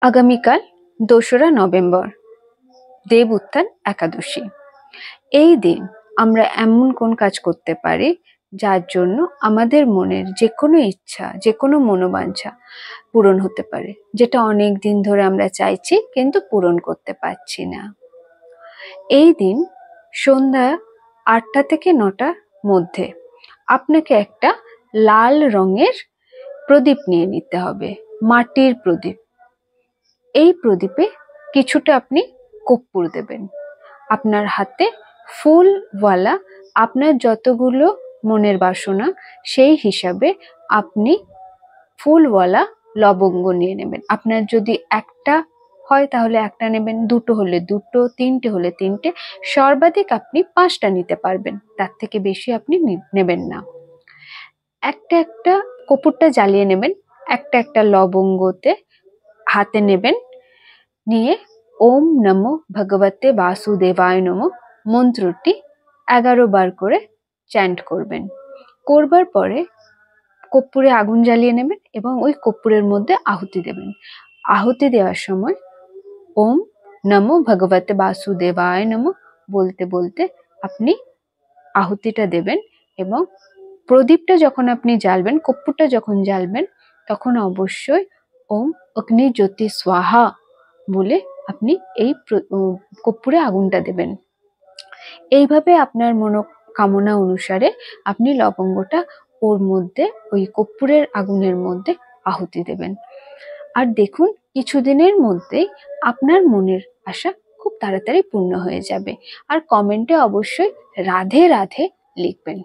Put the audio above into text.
আগামীকাল ২রা নভেম্বর দেব উত্থান একাদশী। এই দিন আমরা এমন কোন কাজ করতে পারি যার জন্য আমাদের মনের যে কোনো ইচ্ছা, যে কোনো মনোবাঞ্ছা পূরণ হতে পারে, যেটা অনেক দিন ধরে আমরা চাইছি কিন্তু পূরণ করতে পারছি না। এই দিন সন্ধ্যা ৮টা থেকে ৯টার মধ্যে আপনাকে একটা লাল রঙের প্রদীপ নিয়ে নিতে হবে, মাটির প্রদীপ। এই প্রদীপে কিছুটা আপনি কর্পূর দেবেন। আপনার হাতে ফুলওয়ালা আপনার যতগুলো মনের বাসনা সেই হিসাবে আপনি ফুলওয়ালা লবঙ্গ নিয়ে নেবেন। আপনার যদি একটা হয় তাহলে একটা নেবেন, দুটো হলে দুটো, তিনটে হলে তিনটে, সর্বাধিক আপনি 5টা নিতে পারবেন, তার থেকে বেশি আপনি নেবেন না। একটা একটা কর্পূরটা জ্বালিয়ে নেবেন, একটা একটা লবঙ্গতে হাতে নেবেন, নিয়ে ওম নমো ভগবতে বাসুদেবায় নমো মন্ত্রটি 11 বার করে চ্যান্ট করবেন। করবার পরে কর্পূরে আগুন জ্বালিয়ে নেবেন এবং ওই কর্পূরের মধ্যে আহুতি দেবেন। আহুতি দেওয়ার সময় ওম নমো ভগবতে বাসুদেবায় নমো বলতে বলতে আপনি আহুতিটা দেবেন। এবং প্রদীপটা যখন আপনি জ্বালবেন, কর্পূরটা যখন জ্বালবেন, তখন অবশ্যই ওম অগ্নি জ্যোতি স্বাহা বলে আপনি এই কর্পূরে আগুনটা দেবেন। এইভাবে আপনার মনোকামনা অনুসারে আপনি লবঙ্গটা ওর মধ্যে, ওই কর্পূরের আগুনের মধ্যে আহুতি দেবেন। আর দেখুন, কিছুদিনের মধ্যেই আপনার মনের আশা খুব তাড়াতাড়ি পূর্ণ হয়ে যাবে। আর কমেন্টে অবশ্যই রাধে রাধে লিখবেন।